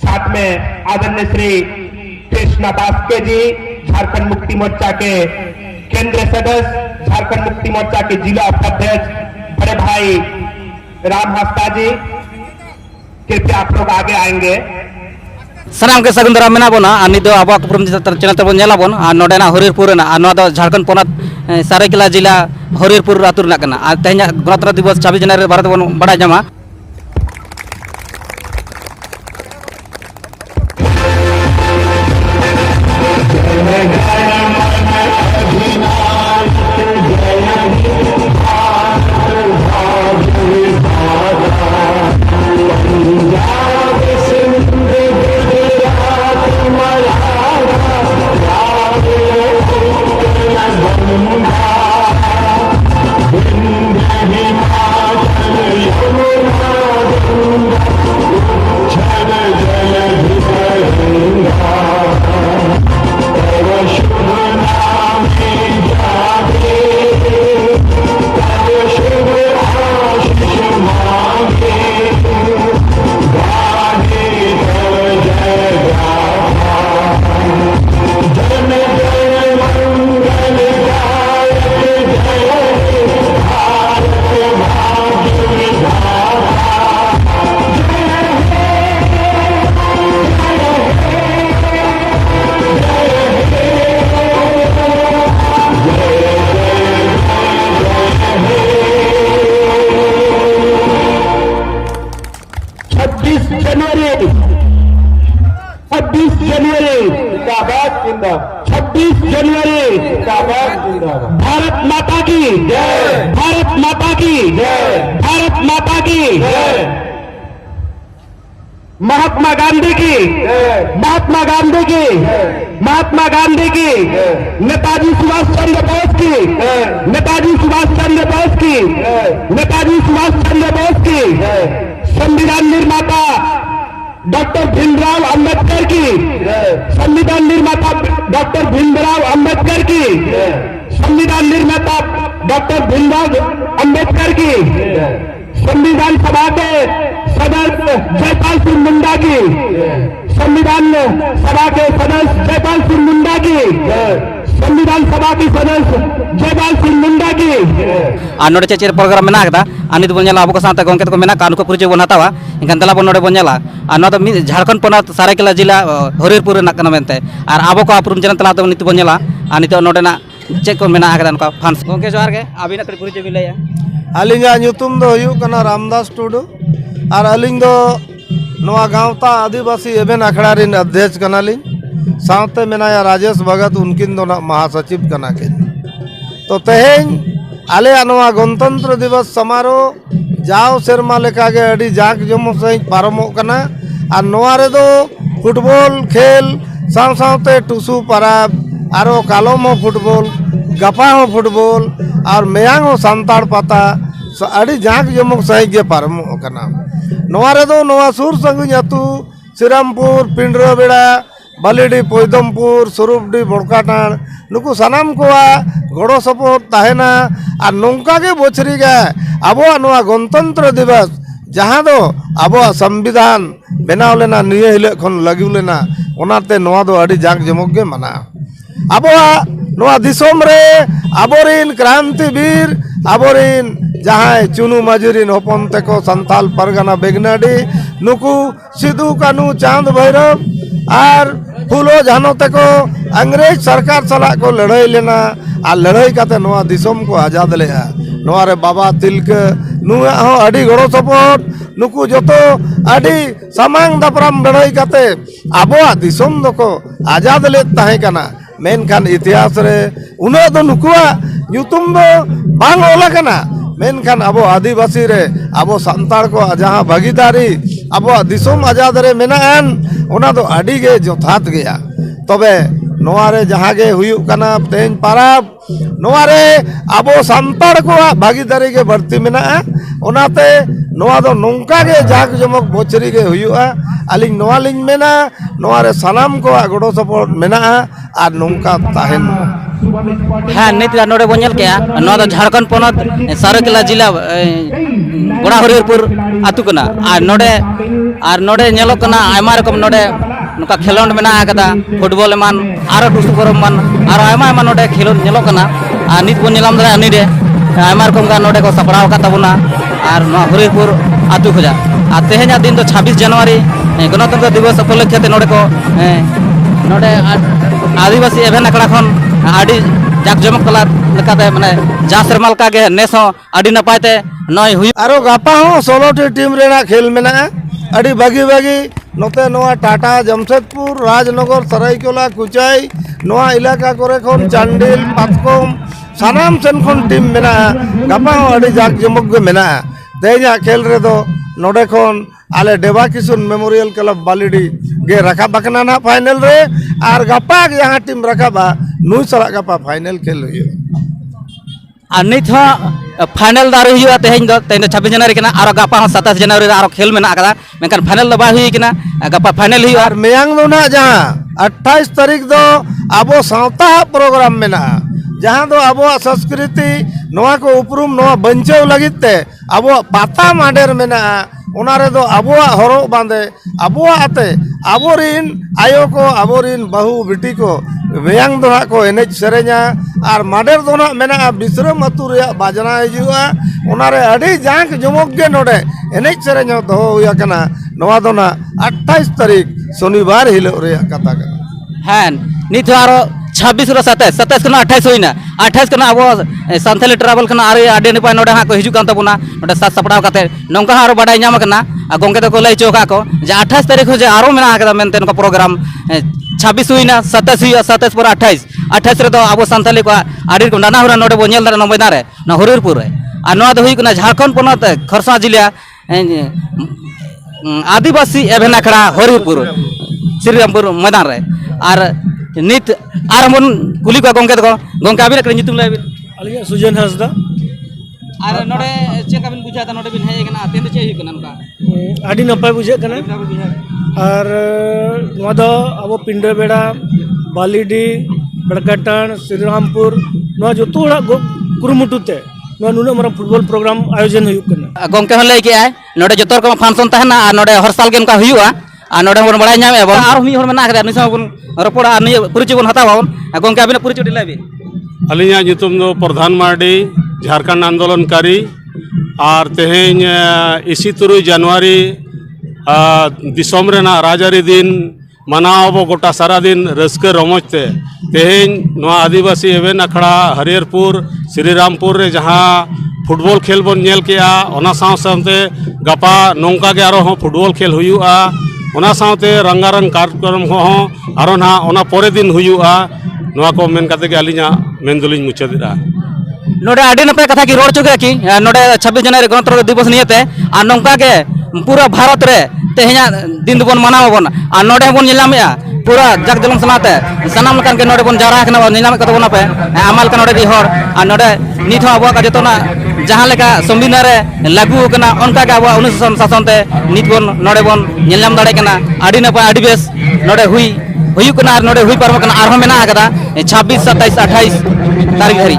साथ में आदरणीय श्री कृष्णा दास जी, झारखंड मुक्ति मोर्चा के केंद्रीय सदस्य, झारखंड मुक्ति मोर्चा के जिला उपाध्यक्ष बड़े भाई राम हंसदा जी, कृपया आप लोग आगे आएंगे। सानाम के सगुन दारा मेना बोना आनी दो आबो कुप्रम चैनल तबन नेलाबन आ नोडेना हरिहरपुर ना आ नोदा झारखंड पोनत सारायकेला जिला हरिहरपुर आतुर ना कना आ तेहना गणतंत्र दिवस 26 जनवरी भारत बन बड़ा जमा भारत माता की जय, भारत माता की जय, भारत माता की जय, महात्मा गांधी की जय, महात्मा गांधी की जय, महात्मा गांधी की जय, नेताजी सुभाष चंद्र बोस की जय, नेताजी सुभाष चंद्र बोस की जय, नेताजी सुभाष चंद्र बोस की जय, संविधान निर्माता डॉक्टर भीमराव अंबेडकर की, संविधान निर्माता डॉक्टर भीमराव अंबेडकर की, संविधान निर्माता डॉक्टर भीमराव अंबेडकर की, संविधान सभा के सदस्य जयपाल सिंह मुंडा की, संविधान सभा के सदस्य जयपाल सिंह मुंडा की, संविधान सभा की सदस्य जयपाल सिंह मुंडा की आ नोडे चेचेर प्रोग्राम मेना कदा आनी बन नेला अबो साथ गंके को मेना कान को परिचय बन हतावा इनखान तला बन नोडे बन नेला आ नो दो झारखंड पोनत सारायकेला जिला हरिहरपुर ना कना मेनते आर आबो को अपरुम चैनल तला नित बन नेला आ नित नोडेना चेक को मेना कदा उनका फंस गंके जोहार के आबिना कड़ी परिचय भी लैया अलिंगा ᱧᱩᱛᱩᱢ ᱫᱚ ᱦᱩᱭᱩᱜ ᱠᱟᱱᱟ रामदास टुडू और अलिंग दो नवा गांवता आदिवासी एवं अखड़ा रिन अध्यक्ष कनालिंग साथ मेनाया राजेश भगत उनकिन दो महासचिव कना किन तो तेहें आले नवा गणतंत्र दिवस समारोह जाओ सेरमा लेका गे अडी जाक जमो सही पारमो कना और नवा रे दो फुटबॉल खेल साव सावते टुसु पराब आरो कालोम फुटबॉल गपा हो फुटबॉल और मेयांग हो सांताड़ पाता अड़ी जाक जमो सही गे पारमो कना नवा रे दो नवा सुर संगुኝ अतु श्रीरामपुर पिंडरा बेड़ा बालीडी पोईदमपुर स्वरूपडी बड़काटाण नुकु सानाम कोआ गड़ो सपोर्ट ताहेना और नौका के बोछरी गे आबो नवा गणतंत्र दिवस जहाँ दो आबो संविधान बनाव लेना निये हिले खन लगिव लेना ओनाते नवा दो अड़ी जाक जमक गे मना आबो नवा दिसोम रे आबोरिन क्रांतिवीर आबोरिन जहाँ चुनु मजूरिन हपन तेको संताल परगना बेगनाडी नुकु सिदू कानू चांद भैरव और फुलो जानो तेको अंग्रेज सरकार सला को लड़ाई लेना आ लड़ाई काते नवा दिसोम को आजाद लेहा नवा रे बाबा तिलके नुआ हो अडी गड़ो सपोर्ट नुकु जोतो अडी सामांग दपराम लड़ाई काते आबो दिसोम दको आजाद ले ताहे कना मेनखान इतिहास रे उना दो नुकुआ ᱧᱩᱛᱩᱢ दो बांग ओला कना मेनखान आबो आदिवासी रे आबो सांताड़ को जहाँ भागीदारी आबो दिसोम आजाद रे मेनान ओना दो अडी गे जोथात गया तबे नोआ रे जहाँ गे हुयुक कना तेन पाराब नोआ रे आबो सांताड़ को भागीदारी के बढ़ती मेना ओनाते नोआ दो नौका गे जाक जमक बोचरी गे हुयुआ अलिंग नोआ लिंग मेना नोआ रे सनाम को गड़ो सपोर्ट मेना और नौका ताहेन हाँ नित नोड़े बन के झारखंड पनत साराकेला जिला बड़ा हरिहरपुर आतु कना और नोड़े नेलोक कना आयमा रकम नोड़े नुका खेलोंड मेना आकदा फुटबॉल एमान आरो टुसु परम मान आरो आयमा नोड़े खेलोंड नेलोक कना और नित बन नेलाम दा अनिरे आयमा रकम का नोड़े को सपड़ाव का तबुना और हरिहरपुर आतु खजा और तेहेना दिन तो 26 जनवरी गणतंत्र दिवस उपलक्षे नोड़े को नोड़े आदिवासी एभेन अखड़ा खन आदि जाक जमक कला लेकाते माने जा सेरमा लका गे नेस हो आदि नपायते नय हुई आरो गापा हो 16 टी टीम रेना खेल मेना अड़ी बागी बागी नोते नोआ टाटा जमशेदपुर राजनगर सरायकेला कुचाई नोआ इलाका करे खन चांडिल पातकोम सानाम सेन खन टीम मेना गापा हो अड़ी जाक जमक गे मेना तेजा खेल रे दो नोडे खन आले देवा किशुन मेमोरियल क्लब बालीडी गे रखा बकना ना फाइनल रे और गापा जहाँ टीम रखा नुई सला गापा फाइनल खेल हुई और नित हो फाइनल दारे हुआ तेहेन 26 जनवरी कना और गापा 27 जनवरी और खेल में आकदा मेनकान फाइनल दबा हुई कना गापा फाइनल हुई और मेयांग दो ना जहाँ 28 तारीख दो आबो सावता प्रोग्राम मेना जहाँ दो आबो संस्कृति नोआ को उपरूम नोआ बंचेव लगिते आबो पाता माडेर मेना उनारे दो आबोआ हरो बांधे आबोआ आते आबोरिन आयो को आबोरिन बहु बिटी को वेयांग दो को एनेज सेरे냐 और माडेर दो ना मेना बिसरम अतु रे बाजना हिजुआ उनारे अडी जांक जमक गे नोडे एनेज सेरे냐 दो हुया कना नोआ दो ना 28 तारीख शनिवार हिलो रे कथा का हाँ नित आरो 26 रो 27 कना 28 होइना 28 कना अब सांथाली ट्रैवल कना आरे आडे निपाय नोडे हा को हिजु कान तबुना नोडे सात सपड़ाव काते नोंका हारो बाडाय ᱧᱟᱢ कना गोंके तो को लई चोका को जे 28 तारीख हो जे आरो मेना आकदा मेनते नको प्रोग्राम 26 हुइना 27 हुइया 27 पर 28 रे तो अब सांथाली को आडे को नाना हुरा नोडे बो नेल दारे नमैदान रे न हरिहरपुर रे आ नोआ दो हुइ कना झारखंड पनत खरसा जिला आदिवासी एभेन अखड़ा हरिहरपुर श्रीरामपुर मैदान रे और नित आर मन कुली को गोंके को गोंके आबिन एकरे नितुम लाबिन अलिया सुजन हंसदा आर नोडे चेक आबिन बुझाता नोडे बिन हेय कना तेन चे हिकना नका आडी नपाय बुझे कना और नोआ दो अब पिंडे बेड़ा बालीडी बड़काटान श्रीरामपुर नोआ जतो कुरुमुटुते नोआ नुना मरा फुटबॉल प्रोग्राम आयोजन हुई कना गोंके हन लई के आय नोडे जतोर को फंक्शन तहना आ नोडे हर साल गेम का हुआ आ नोडे बन बड़ाय ᱧᱟᱢ एबो आर मी हर मेना करे निसा बन रपोड़ा नि परिचय बन हताव गोंके आबिन परिचय दिलाबि अलिया नितुम दो प्रधान मार्डी झारखंड आंदोलनकारी और तेहेन 23 जनवरी दिसोम रेना राजारी दिन मनाव गोटा सारा दिन रस्के रमजते तेहेन नोआ आदिवासी एवेन अखड़ा हरिहरपुर श्रीरामपुर रे जहाँ फुटबॉल खेल बन नेल केया ओना साव सावते गपा नोंका गे आरो फुटबॉल खेल हुयुआ ओना सावते रंगारंग कार्यक्रम हो आरो ना ओना परे दिन हुयुआ नोआ को मेन काते के अलिया मेन दुलिन मुचादिरा नोडे आडे नपे कथा की रोड चुके की नोडे 26 जनवरी गणतंत्र दिवस नियते आ नोंका के पूरा भारत रे तेहेना दिन बन मनाव बन आ नोडे बन निलामया पूरा जग जलन सनाते सनाम लकान के नोडे बन जारा कना निलाम कत बन पे आमाल का नोडे दी हर आ नोडे निथ हो अबो का जतोना जहां लेका संविधान रे लागू कना उनका के अबो 19 शासन ते नित बन नोडे बन निलाम दाड़े कना आडी नपा आडी बेस नोडे हुई कना नोडे हुई पारम कना आरो मेना आकदा 26 27 28 तारीख धरी